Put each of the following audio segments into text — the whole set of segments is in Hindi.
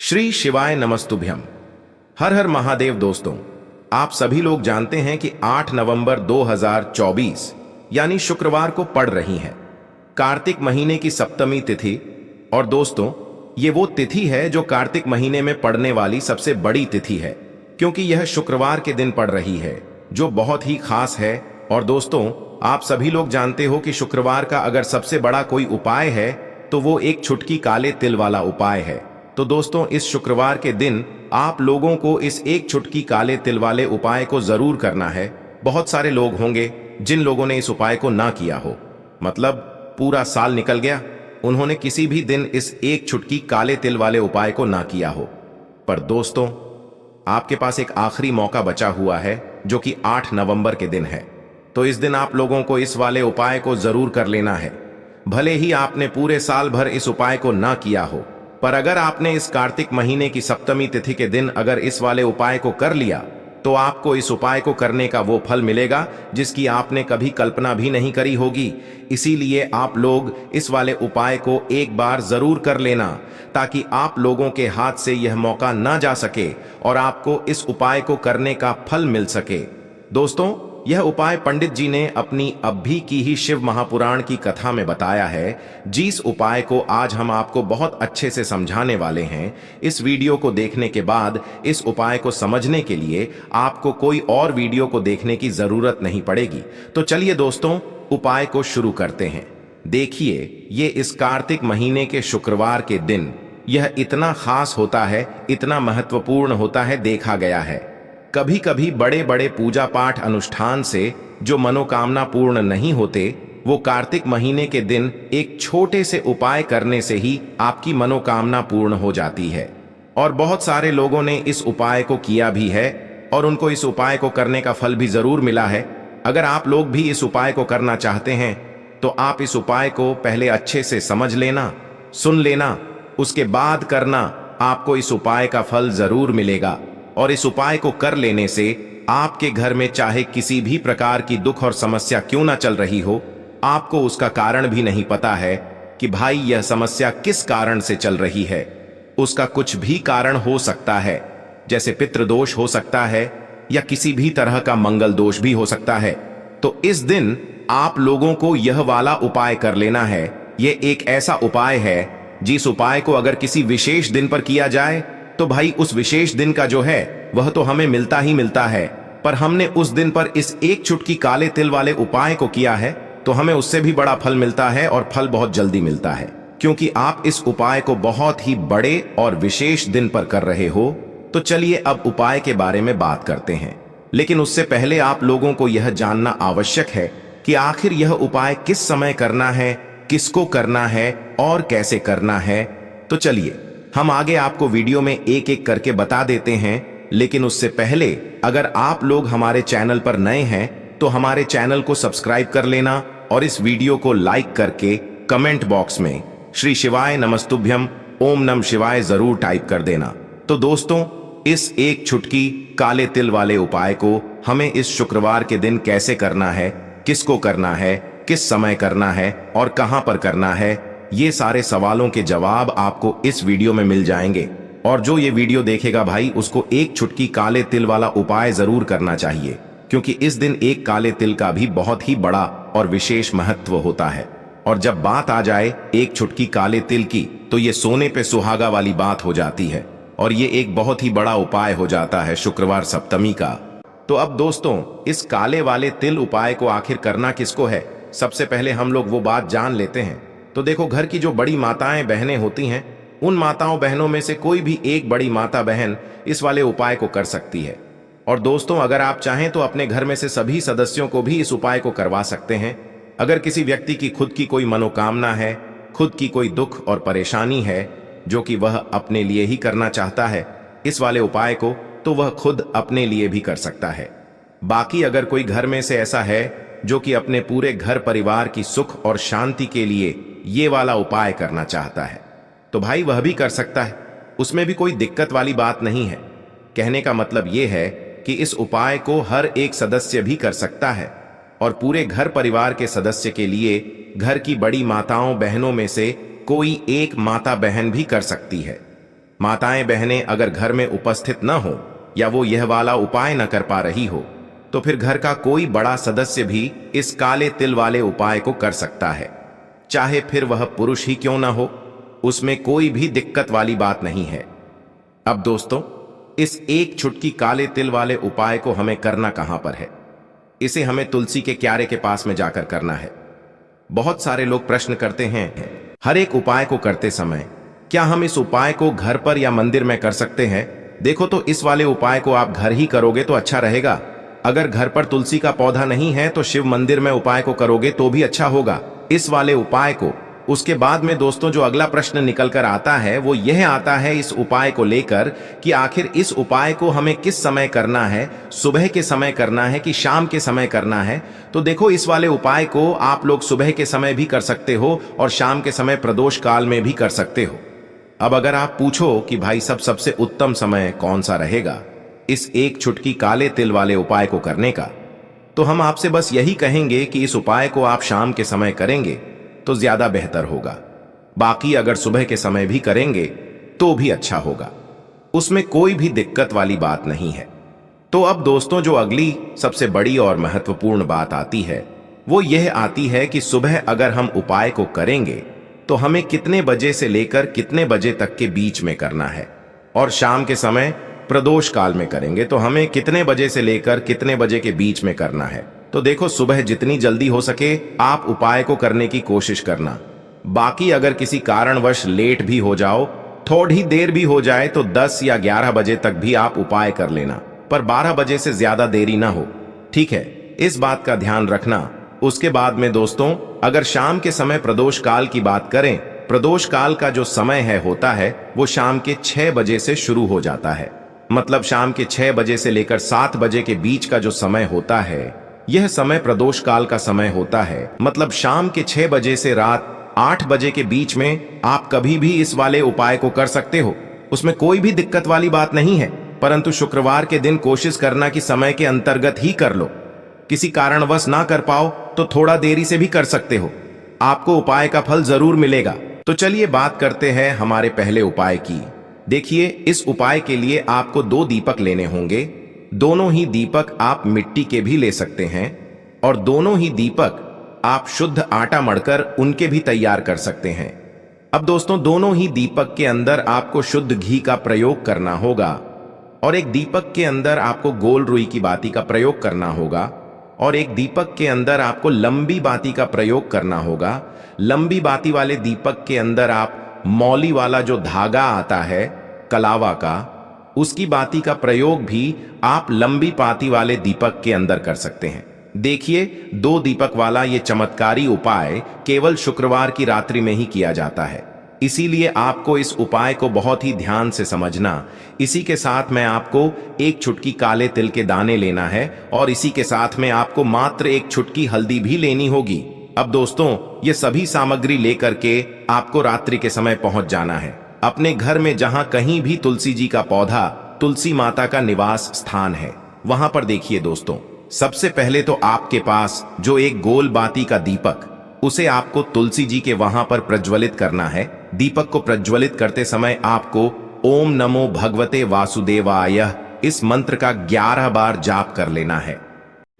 श्री शिवाय नमस्तुभ्यम। हर हर महादेव। दोस्तों, आप सभी लोग जानते हैं कि 8 नवंबर 2024 यानी शुक्रवार को पड़ रही है कार्तिक महीने की सप्तमी तिथि। और दोस्तों, ये वो तिथि है जो कार्तिक महीने में पड़ने वाली सबसे बड़ी तिथि है, क्योंकि यह शुक्रवार के दिन पड़ रही है, जो बहुत ही खास है। और दोस्तों, आप सभी लोग जानते हो कि शुक्रवार का अगर सबसे बड़ा कोई उपाय है तो वो एक चुटकी काले तिल वाला उपाय है। तो दोस्तों, इस शुक्रवार के दिन आप लोगों को इस एक चुटकी काले तिल वाले उपाय को जरूर करना है। बहुत सारे लोग होंगे जिन लोगों ने इस उपाय को ना किया हो, मतलब पूरा साल निकल गया, उन्होंने किसी भी दिन इस एक चुटकी काले तिल वाले उपाय को ना किया हो। पर दोस्तों, आपके पास एक आखिरी मौका बचा हुआ है, जो कि 8 नवंबर के दिन है। तो इस दिन आप लोगों को इस वाले उपाय को जरूर कर लेना है। भले ही आपने पूरे साल भर इस उपाय को ना किया हो, पर अगर आपने इस कार्तिक महीने की सप्तमी तिथि के दिन अगर इस वाले उपाय को कर लिया, तो आपको इस उपाय को करने का वो फल मिलेगा जिसकी आपने कभी कल्पना भी नहीं करी होगी। इसीलिए आप लोग इस वाले उपाय को एक बार जरूर कर लेना, ताकि आप लोगों के हाथ से यह मौका ना जा सके और आपको इस उपाय को करने का फल मिल सके। दोस्तों, यह उपाय पंडित जी ने अपनी अभी की ही शिव महापुराण की कथा में बताया है, जिस उपाय को आज हम आपको बहुत अच्छे से समझाने वाले हैं। इस वीडियो को देखने के बाद इस उपाय को समझने के लिए आपको कोई और वीडियो को देखने की जरूरत नहीं पड़ेगी। तो चलिए दोस्तों, उपाय को शुरू करते हैं। देखिए, ये इस कार्तिक महीने के शुक्रवार के दिन यह इतना खास होता है, इतना महत्वपूर्ण होता है। देखा गया है कभी कभी बड़े बड़े पूजा पाठ अनुष्ठान से जो मनोकामना पूर्ण नहीं होते, वो कार्तिक महीने के दिन एक छोटे से उपाय करने से ही आपकी मनोकामना पूर्ण हो जाती है। और बहुत सारे लोगों ने इस उपाय को किया भी है और उनको इस उपाय को करने का फल भी जरूर मिला है। अगर आप लोग भी इस उपाय को करना चाहते हैं तो आप इस उपाय को पहले अच्छे से समझ लेना, सुन लेना, उसके बाद करना। आपको इस उपाय का फल जरूर मिलेगा। और इस उपाय को कर लेने से आपके घर में चाहे किसी भी प्रकार की दुख और समस्या क्यों ना चल रही हो, आपको उसका कारण भी नहीं पता है कि भाई यह समस्या किस कारण से चल रही है। उसका कुछ भी कारण हो सकता है, जैसे पितृदोष हो सकता है या किसी भी तरह का मंगल दोष भी हो सकता है। तो इस दिन आप लोगों को यह वाला उपाय कर लेना है। यह एक ऐसा उपाय है जिस उपाय को अगर किसी विशेष दिन पर किया जाए तो भाई उस विशेष दिन का जो है वह तो हमें मिलता ही मिलता है। पर हमने उस दिन पर इस एक चुटकी काले तिल वाले उपाय को किया है तो हमें उससे भी बड़ा फल मिलता है, और फल बहुत जल्दी मिलता है, क्योंकि आप इस उपाय को बहुत ही बड़े और विशेष दिन पर कर रहे हो। तो चलिए अब उपाय के बारे में बात करते हैं। लेकिन उससे पहले आप लोगों को यह जानना आवश्यक है कि आखिर यह उपाय किस समय करना है, किसको करना है और कैसे करना है। तो चलिए हम आगे आपको वीडियो में एक एक करके बता देते हैं। लेकिन उससे पहले अगर आप लोग हमारे चैनल पर नए हैं तो हमारे चैनल को सब्सक्राइब कर लेना और इस वीडियो को लाइक करके कमेंट बॉक्स में श्री शिवाय नमस्तुभ्यम ओम नम शिवाय जरूर टाइप कर देना। तो दोस्तों, इस एक चुटकी काले तिल वाले उपाय को हमें इस शुक्रवार के दिन कैसे करना है, किसको करना है, किस समय करना है और कहां पर करना है, ये सारे सवालों के जवाब आपको इस वीडियो में मिल जाएंगे। और जो ये वीडियो देखेगा भाई, उसको एक चुटकी काले तिल वाला उपाय जरूर करना चाहिए, क्योंकि इस दिन एक काले तिल का भी बहुत ही बड़ा और विशेष महत्व होता है। और जब बात आ जाए एक चुटकी काले तिल की, तो ये सोने पे सुहागा वाली बात हो जाती है और ये एक बहुत ही बड़ा उपाय हो जाता है शुक्रवार सप्तमी का। तो अब दोस्तों, इस काले वाले तिल उपाय को आखिर करना किसको है, सबसे पहले हम लोग वो बात जान लेते हैं। तो देखो, घर की जो बड़ी माताएं बहनें होती हैं, उन माताओं बहनों में से कोई भी एक बड़ी माता बहन इस वाले उपाय को कर सकती है। और दोस्तों, अगर आप चाहें तो अपने घर में से सभी सदस्यों को भी इस उपाय को करवा सकते हैं। अगर किसी व्यक्ति की खुद की कोई मनोकामना है, खुद की कोई दुख और परेशानी है जो कि वह अपने लिए ही करना चाहता है इस वाले उपाय को, तो वह खुद अपने लिए भी कर सकता है। बाकी अगर कोई घर में से ऐसा है जो कि अपने पूरे घर परिवार की सुख और शांति के लिए ये वाला उपाय करना चाहता है, तो भाई वह भी कर सकता है। उसमें भी कोई दिक्कत वाली बात नहीं है। कहने का मतलब यह है कि इस उपाय को हर एक सदस्य भी कर सकता है, और पूरे घर परिवार के सदस्य के लिए घर की बड़ी माताओं बहनों में से कोई एक माता बहन भी कर सकती है। माताएं बहनें अगर घर में उपस्थित न हो या वो यह वाला उपाय न कर पा रही हो तो फिर घर का कोई बड़ा सदस्य भी इस काले तिल वाले उपाय को कर सकता है, चाहे फिर वह पुरुष ही क्यों ना हो। उसमें कोई भी दिक्कत वाली बात नहीं है। अब दोस्तों, इस एक चुटकी काले तिल वाले उपाय को हमें करना कहां पर है? इसे हमें तुलसी के क्यारे के पास में जाकर करना है। बहुत सारे लोग प्रश्न करते हैं, हर एक उपाय को करते समय क्या हम इस उपाय को घर पर या मंदिर में कर सकते हैं? देखो, तो इस वाले उपाय को आप घर ही करोगे तो अच्छा रहेगा। अगर घर पर तुलसी का पौधा नहीं है तो शिव मंदिर में उपाय को करोगे तो भी अच्छा होगा इस वाले उपाय को। उसके बाद में दोस्तों जो अगला प्रश्न निकल कर आता है वो यह आता है इस उपाय को लेकर कि आखिर इस उपाय को हमें किस समय करना है, सुबह के समय करना है कि शाम के समय करना है? तो देखो, इस वाले उपाय को आप लोग सुबह के समय भी कर सकते हो और शाम के समय प्रदोष काल में भी कर सकते हो। अब अगर आप पूछो कि भाई सबसे उत्तम समय कौन सा रहेगा इस एक चुटकी काले तिल वाले उपाय को करने का, तो हम आपसे बस यही कहेंगे कि इस उपाय को आप शाम के समय करेंगे तो ज्यादा बेहतर होगा। बाकी अगर सुबह के समय भी करेंगे तो भी अच्छा होगा, उसमें कोई भी दिक्कत वाली बात नहीं है। तो अब दोस्तों जो अगली सबसे बड़ी और महत्वपूर्ण बात आती है वो यह आती है कि सुबह अगर हम उपाय को करेंगे तो हमें कितने बजे से लेकर कितने बजे तक के बीच में करना है, और शाम के समय प्रदोष काल में करेंगे तो हमें कितने बजे से लेकर कितने बजे के बीच में करना है। तो देखो, सुबह जितनी जल्दी हो सके आप उपाय को करने की कोशिश करना। बाकी अगर किसी कारणवश लेट भी हो जाओ, थोड़ी देर भी हो जाए तो 10 या 11 बजे तक भी आप उपाय कर लेना, पर 12 बजे से ज्यादा देरी ना हो, ठीक है? इस बात का ध्यान रखना। उसके बाद में दोस्तों अगर शाम के समय प्रदोष काल की बात करें, प्रदोष काल का जो समय होता है वो शाम के 6 बजे से शुरू हो जाता है। मतलब शाम के 6 बजे से लेकर 7 बजे के बीच का जो समय होता है यह समय प्रदोष काल का समय होता है। मतलब शाम के 6 बजे से रात 8 बजे के बीच में आप कभी भी इस वाले उपाय को कर सकते हो, उसमें कोई भी दिक्कत वाली बात नहीं है। परंतु शुक्रवार के दिन कोशिश करना कि समय के अंतर्गत ही कर लो। किसी कारणवश ना कर पाओ तो थोड़ा देरी से भी कर सकते हो, आपको उपाय का फल जरूर मिलेगा। तो चलिए बात करते हैं हमारे पहले उपाय की। देखिए, इस उपाय के लिए आपको 2 दीपक लेने होंगे। दोनों ही दीपक आप मिट्टी के भी ले सकते हैं और दोनों ही दीपक आप शुद्ध आटा मढ़कर उनके भी तैयार कर सकते हैं। अब दोस्तों दोनों ही दीपक के अंदर आपको शुद्ध घी का प्रयोग करना होगा और एक दीपक के अंदर आपको गोल रुई की बाती का प्रयोग करना होगा और एक दीपक के अंदर आपको लंबी बाती का प्रयोग करना होगा। लंबी बाती वाले दीपक के अंदर आप मौली वाला जो धागा आता है कलावा का, उसकी बाती का प्रयोग भी आप लंबी बाती वाले दीपक के अंदर कर सकते हैं। देखिए, 2 दीपक वाला ये चमत्कारी उपाय केवल शुक्रवार की रात्रि में ही किया जाता है, इसीलिए आपको इस उपाय को बहुत ही ध्यान से समझना। इसी के साथ में आपको एक चुटकी काले तिल के दाने लेना है और इसी के साथ में आपको मात्र एक चुटकी हल्दी भी लेनी होगी। अब दोस्तों ये सभी सामग्री लेकर के आपको रात्रि के समय पहुंच जाना है अपने घर में, जहां कहीं भी तुलसी जी का पौधा, तुलसी माता का निवास स्थान है, वहां पर देखिए दोस्तों, सबसे पहले तो आपके पास जो एक गोल बाती का दीपक, उसे आपको तुलसी जी के वहां पर प्रज्वलित करना है। दीपक को प्रज्वलित करते समय आपको ओम नमो भगवते वासुदेवाय इस मंत्र का 11 बार जाप कर लेना है।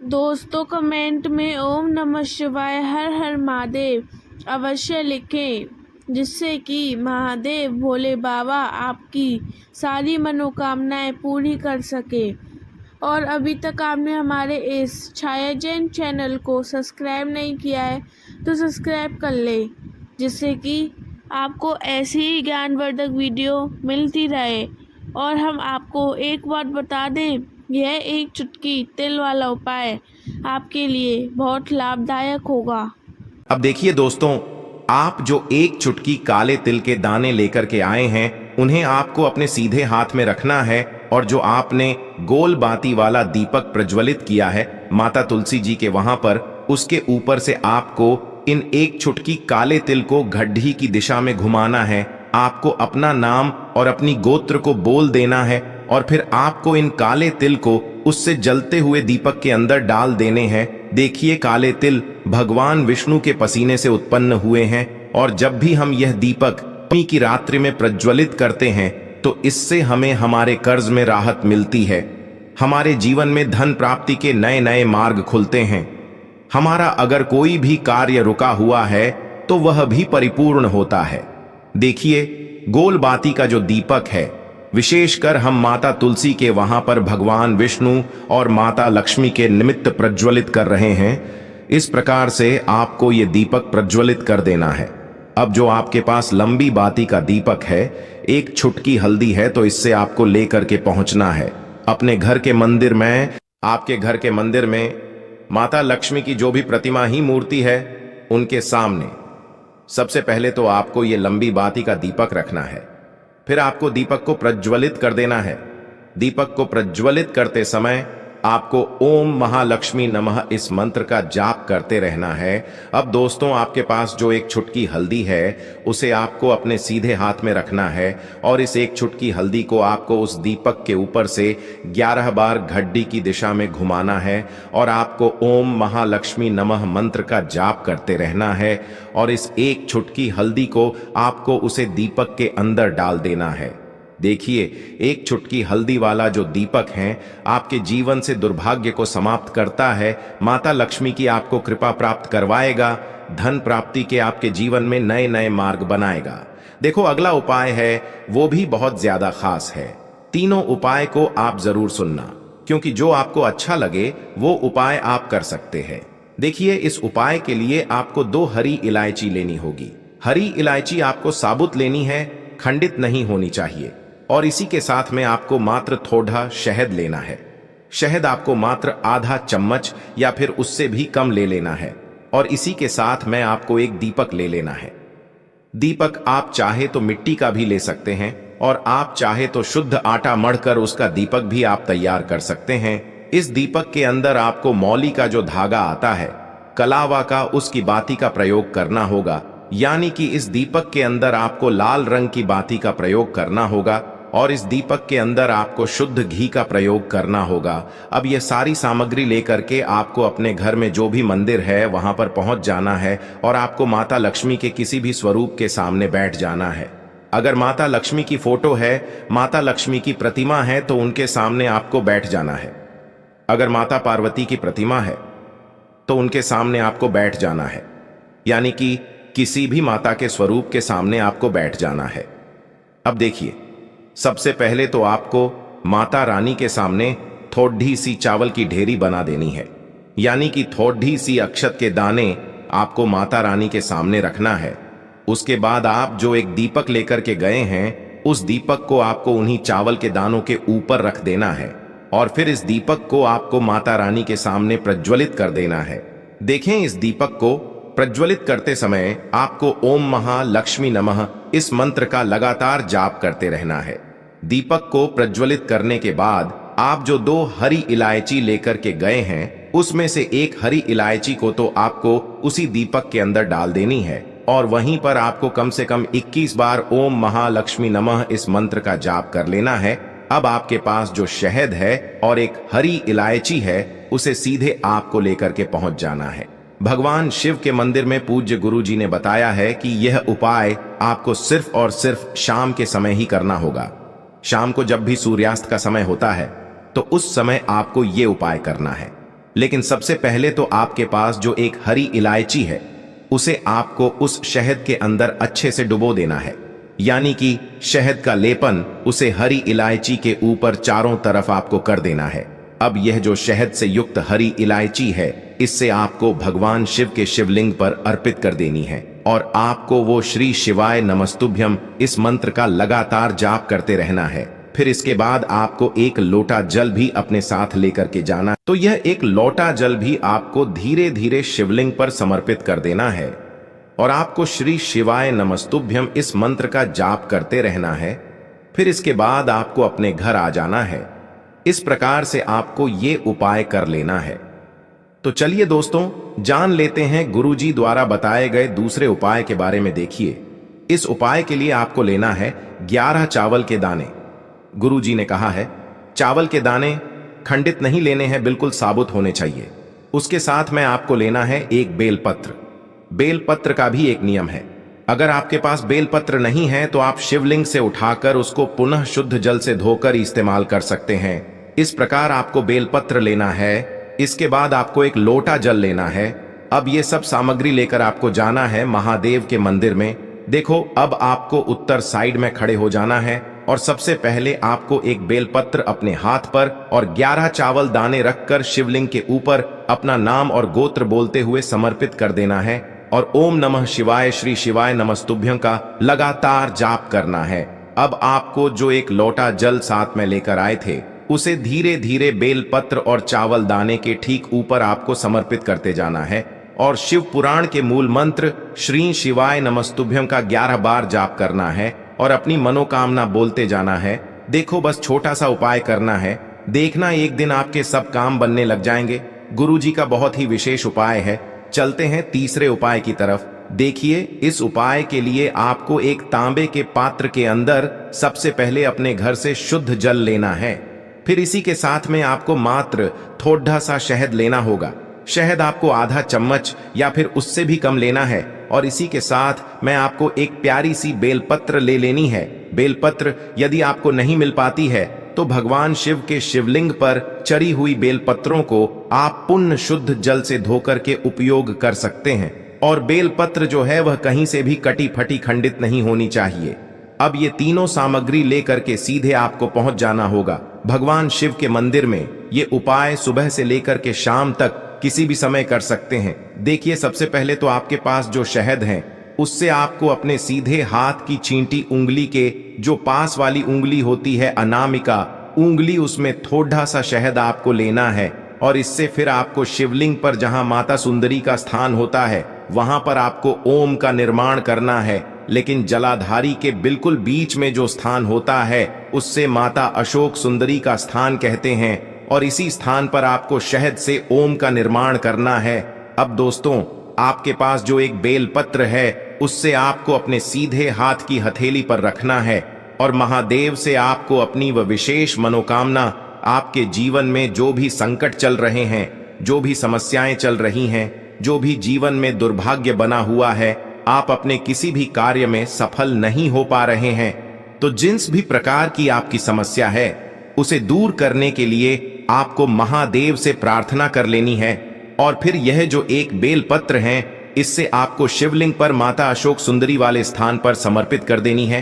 दोस्तों कमेंट में ओम नमः शिवाय हर हर महादेव अवश्य लिखें, जिससे कि महादेव भोले बाबा आपकी सारी मनोकामनाएं पूरी कर सके। और अभी तक आपने हमारे इस छाया जैन चैनल को सब्सक्राइब नहीं किया है तो सब्सक्राइब कर ले, जिससे कि आपको ऐसी ही ज्ञानवर्धक वीडियो मिलती रहे। और हम आपको एक बात बता दें, यह एक चुटकी तिल वाला उपाय आपके लिए बहुत लाभदायक होगा। अब देखिए दोस्तों, आप जो एक चुटकी काले तिल के दाने लेकर के आए हैं उन्हें आपको अपने सीधे हाथ में रखना है और जो आपने गोल बाती वाला दीपक प्रज्वलित किया है माता तुलसी जी के वहां पर, उसके ऊपर से आपको इन एक चुटकी काले तिल को गड्ढी की दिशा में घुमाना है। आपको अपना नाम और अपनी गोत्र को बोल देना है और फिर आपको इन काले तिल को उससे जलते हुए दीपक के अंदर डाल देने हैं। देखिए, काले तिल भगवान विष्णु के पसीने से उत्पन्न हुए हैं और जब भी हम यह दीपक की रात्रि में प्रज्वलित करते हैं तो इससे हमें हमारे कर्ज में राहत मिलती है, हमारे जीवन में धन प्राप्ति के नए नए मार्ग खुलते हैं। हमारा अगर कोई भी कार्य रुका हुआ है तो वह भी परिपूर्ण होता है। देखिए, गोल बाती का जो दीपक है, विशेषकर हम माता तुलसी के वहां पर भगवान विष्णु और माता लक्ष्मी के निमित्त प्रज्वलित कर रहे हैं। इस प्रकार से आपको ये दीपक प्रज्वलित कर देना है। अब जो आपके पास लंबी बाती का दीपक है, एक छुटकी हल्दी है, तो इससे आपको लेकर के पहुंचना है अपने घर के मंदिर में। आपके घर के मंदिर में माता लक्ष्मी की जो भी प्रतिमा ही मूर्ति है, उनके सामने सबसे पहले तो आपको ये लंबी बाती का दीपक रखना है। फिर आपको दीपक को प्रज्वलित कर देना है। दीपक को प्रज्वलित करते समय आपको ओम महालक्ष्मी नमः इस मंत्र का जाप करते रहना है। अब दोस्तों, आपके पास जो एक छुटकी हल्दी है, उसे आपको अपने सीधे हाथ में रखना है और इस एक छुटकी हल्दी को आपको उस दीपक के ऊपर से 11 बार घड्डी की दिशा में घुमाना है और आपको ओम महालक्ष्मी नमः मंत्र का जाप करते रहना है। और इस एक छुटकी हल्दी को आपको उसे दीपक के अंदर डाल देना है। देखिए, एक छुटकी हल्दी वाला जो दीपक है, आपके जीवन से दुर्भाग्य को समाप्त करता है, माता लक्ष्मी की आपको कृपा प्राप्त करवाएगा, धन प्राप्ति के आपके जीवन में नए नए मार्ग बनाएगा। देखो, अगला उपाय है, वो भी बहुत ज्यादा खास है। तीनों उपाय को आप जरूर सुनना, क्योंकि जो आपको अच्छा लगे वो उपाय आप कर सकते हैं। देखिए, इस उपाय के लिए आपको 2 हरी इलायची लेनी होगी। हरी इलायची आपको साबुत लेनी है, खंडित नहीं होनी चाहिए। और इसी के साथ में आपको मात्र थोड़ा शहद लेना है। शहद आपको मात्र आधा चम्मच या फिर उससे भी कम ले लेना है। और इसी के साथ में आपको एक दीपक ले लेना है। दीपक आप चाहे तो मिट्टी का भी ले सकते हैं और आप चाहे तो शुद्ध आटा मढ़कर उसका दीपक भी आप तैयार कर सकते हैं। इस दीपक के अंदर आपको मौली का जो धागा आता है, कलावा का, उसकी बाती का प्रयोग करना होगा। यानी कि इस दीपक के अंदर आपको लाल रंग की बाती का प्रयोग करना होगा और इस दीपक के अंदर आपको शुद्ध घी का प्रयोग करना होगा। अब ये सारी सामग्री लेकर के आपको अपने घर में जो भी मंदिर है वहां पर पहुंच जाना है और आपको माता लक्ष्मी के किसी भी स्वरूप के सामने बैठ जाना है। अगर माता लक्ष्मी की फोटो है, माता लक्ष्मी की प्रतिमा है, तो उनके सामने आपको बैठ जाना है। अगर माता पार्वती की प्रतिमा है तो उनके सामने आपको बैठ जाना है। यानी कि किसी भी माता के स्वरूप के सामने आपको बैठ जाना है। अब देखिए, सबसे पहले तो आपको माता रानी के सामने थोड़ी सी चावल की ढेरी बना देनी है। यानी कि थोड़ी सी अक्षत के दाने आपको माता रानी के सामने रखना है। उसके बाद आप जो एक दीपक लेकर के गए हैं, उस दीपक को आपको उन्हीं चावल के दानों के ऊपर रख देना है और फिर इस दीपक को आपको माता रानी के सामने प्रज्वलित कर देना है। देखें, इस दीपक को प्रज्वलित करते समय आपको ओम महालक्ष्मी नमः इस मंत्र का लगातार जाप करते रहना है। दीपक को प्रज्वलित करने के बाद आप जो 2 हरी इलायची लेकर के गए हैं, उसमें से एक हरी इलायची को तो आपको उसी दीपक के अंदर डाल देनी है और वहीं पर आपको कम से कम 21 बार ओम महालक्ष्मी नमः इस मंत्र का जाप कर लेना है। अब आपके पास जो शहद है और एक हरी इलायची है, उसे सीधे आपको लेकर के पहुंच जाना है। भगवान शिव के मंदिर में पूज्य गुरु जी ने बताया है कि यह उपाय आपको सिर्फ और सिर्फ शाम के समय ही करना होगा। शाम को जब भी सूर्यास्त का समय होता है, तो उस समय आपको यह उपाय करना है। लेकिन सबसे पहले तो आपके पास जो एक हरी इलायची है, उसे आपको उस शहद के अंदर अच्छे से डुबो देना है। यानी कि शहद का लेपन उसे हरी इलायची के ऊपर चारों तरफ आपको कर देना है। अब यह जो शहद से युक्त हरी इलायची है, इससे आपको भगवान शिव के शिवलिंग पर अर्पित कर देनी है और आपको वो श्री शिवाय नमस्तुभ्यम इस मंत्र का लगातार जाप करते रहना है। फिर इसके बाद आपको एक लोटा जल भी अपने साथ लेकर के जाना। तो यह एक लोटा जल भी आपको धीरे धीरे शिवलिंग पर समर्पित कर देना है और आपको श्री शिवाय नमस्तुभ्यम इस मंत्र का जाप करते रहना है। फिर इसके बाद आपको अपने घर आ जाना है। इस प्रकार से आपको ये उपाय कर लेना है। तो चलिए दोस्तों, जान लेते हैं गुरुजी द्वारा बताए गए दूसरे उपाय के बारे में। देखिए, इस उपाय के लिए आपको लेना है 11 चावल के दाने। गुरुजी ने कहा है, चावल के दाने खंडित नहीं लेने हैं, बिल्कुल साबुत होने चाहिए। उसके साथ में आपको लेना है एक बेलपत्र। बेलपत्र का भी एक नियम है, अगर आपके पास बेलपत्र नहीं है तो आप शिवलिंग से उठाकर उसको पुनः शुद्ध जल से धोकर इस्तेमाल कर सकते हैं। इस प्रकार आपको बेलपत्र लेना है। इसके बाद आपको एक लोटा जल लेना है। अब ये सब सामग्री लेकर आपको जाना है महादेव के मंदिर में। देखो, अब आपको उत्तर साइड में खड़े हो जाना है और सबसे पहले आपको एक बेलपत्र अपने हाथ पर और 11 चावल दाने रखकर शिवलिंग के ऊपर अपना नाम और गोत्र बोलते हुए समर्पित कर देना है और ओम नमः शिवाय श्री शिवाय नमस्तुभ्यं का लगातार जाप करना है। अब आपको जो एक लोटा जल साथ में लेकर आए थे उसे धीरे धीरे बेलपत्र और चावल दाने के ठीक ऊपर आपको समर्पित करते जाना है और शिव पुराण के मूल मंत्र श्री शिवाय नमस्तुभ्यं का 11 बार जाप करना है और अपनी मनोकामना बोलते जाना है। देखो, बस छोटा सा उपाय करना है, देखना एक दिन आपके सब काम बनने लग जाएंगे। गुरुजी का बहुत ही विशेष उपाय है। चलते हैं तीसरे उपाय की तरफ। देखिए, इस उपाय के लिए आपको एक तांबे के पात्र के अंदर सबसे पहले अपने घर से शुद्ध जल लेना है। फिर इसी के साथ में आपको मात्र थोड़ा सा शहद लेना होगा। शहद आपको आधा चम्मच या फिर उससे भी कम लेना है और इसी के साथ मैं आपको एक प्यारी सी बेलपत्र ले लेनी है। बेलपत्र यदि आपको नहीं मिल पाती है तो भगवान शिव के शिवलिंग पर चढ़ी हुई बेलपत्रों को आप पुण्य शुद्ध जल से धोकर के उपयोग कर सकते हैं और बेलपत्र जो है वह कहीं से भी कटी फटी खंडित नहीं होनी चाहिए। अब ये तीनों सामग्री लेकर के सीधे आपको पहुंच जाना होगा भगवान शिव के मंदिर में। ये उपाय सुबह से लेकर के शाम तक किसी भी समय कर सकते हैं। देखिए, सबसे पहले तो आपके पास जो शहद है उससे आपको अपने सीधे हाथ की चींटी उंगली के जो पास वाली उंगली होती है अनामिका उंगली, उसमें थोड़ा सा शहद आपको लेना है और इससे फिर आपको शिवलिंग पर जहां माता सुंदरी का स्थान होता है वहां पर आपको ओम का निर्माण करना है। लेकिन जलाधारी के बिल्कुल बीच में जो स्थान होता है उससे माता अशोक सुंदरी का स्थान कहते हैं और इसी स्थान पर आपको शहद से ओम का निर्माण करना है। अब दोस्तों, आपके पास जो एक बेलपत्र है उससे आपको अपने सीधे हाथ की हथेली पर रखना है और महादेव से आपको अपनी वह विशेष मनोकामना, आपके जीवन में जो भी संकट चल रहे हैं, जो भी समस्याएं चल रही हैं, जो भी जीवन में दुर्भाग्य बना हुआ है, आप अपने किसी भी कार्य में सफल नहीं हो पा रहे हैं, तो जिस भी प्रकार की आपकी समस्या है उसे दूर करने के लिए आपको महादेव से प्रार्थना कर लेनी है और फिर यह जो एक बेलपत्र है इससे आपको शिवलिंग पर माता अशोक सुंदरी वाले स्थान पर समर्पित कर देनी है।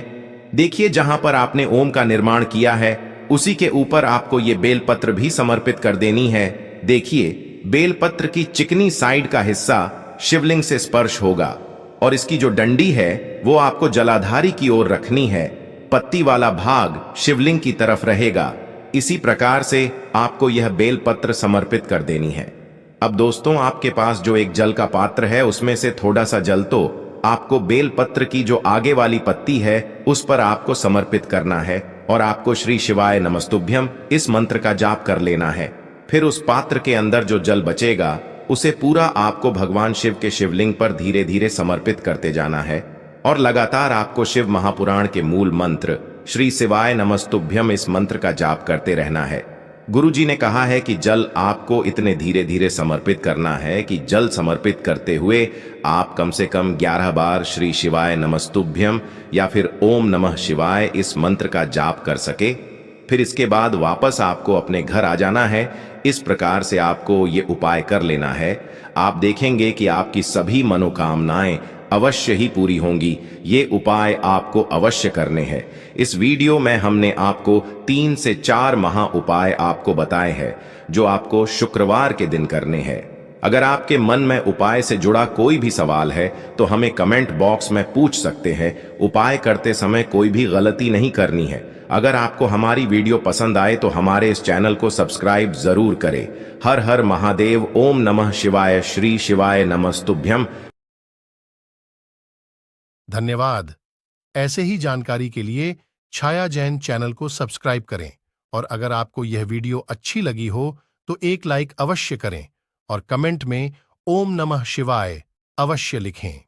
देखिए, जहां पर आपने ओम का निर्माण किया है उसी के ऊपर आपको ये बेलपत्र भी समर्पित कर देनी है। देखिए, बेलपत्र की चिकनी साइड का हिस्सा शिवलिंग से स्पर्श होगा और इसकी जो डंडी है वो आपको जलाधारी की ओर रखनी है। पत्ती वाला भाग शिवलिंग की तरफ रहेगा। इसी प्रकार से आपको यह बेलपत्र समर्पित कर देनी है। अब दोस्तों, आपके पास जो एक जल का पात्र है उसमें से थोड़ा सा जल तो आपको बेलपत्र की जो आगे वाली पत्ती है उस पर आपको समर्पित करना है और आपको श्री शिवाय नमस्तुभ्यं इस मंत्र का जाप कर लेना है। फिर उस पात्र के अंदर जो जल बचेगा उसे पूरा आपको भगवान शिव के शिवलिंग पर धीरे धीरे समर्पित करते जाना है और लगातार आपको शिव महापुराण के मूल मंत्र श्री शिवाय नमस्तुभ्यं इस मंत्र का जाप करते रहना है। गुरुजी ने कहा है कि जल आपको इतने धीरे धीरे समर्पित करना है कि जल समर्पित करते हुए आप कम से कम 11 बार श्री शिवाय नमस्तुभ्यं या फिर ओम नमः शिवाय इस मंत्र का जाप कर सके। फिर इसके बाद वापस आपको अपने घर आ जाना है। इस प्रकार से आपको ये उपाय कर लेना है। आप देखेंगे कि आपकी सभी मनोकामनाएं अवश्य ही पूरी होंगी। ये उपाय आपको अवश्य करने हैं। इस वीडियो में हमने आपको 3 से 4 महा उपाय आपको बताए हैं जो आपको शुक्रवार के दिन करने हैं। अगर आपके मन में उपाय से जुड़ा कोई भी सवाल है तो हमें कमेंट बॉक्स में पूछ सकते हैं। उपाय करते समय कोई भी गलती नहीं करनी है। अगर आपको हमारी वीडियो पसंद आए तो हमारे इस चैनल को सब्सक्राइब जरूर करें। हर हर महादेव। ओम नमः शिवाय। श्री शिवाय नमस्तुभ्यं। धन्यवाद। ऐसे ही जानकारी के लिए छाया जैन चैनल को सब्सक्राइब करें और अगर आपको यह वीडियो अच्छी लगी हो तो एक लाइक अवश्य करें और कमेंट में ओम नमः शिवाय अवश्य लिखें।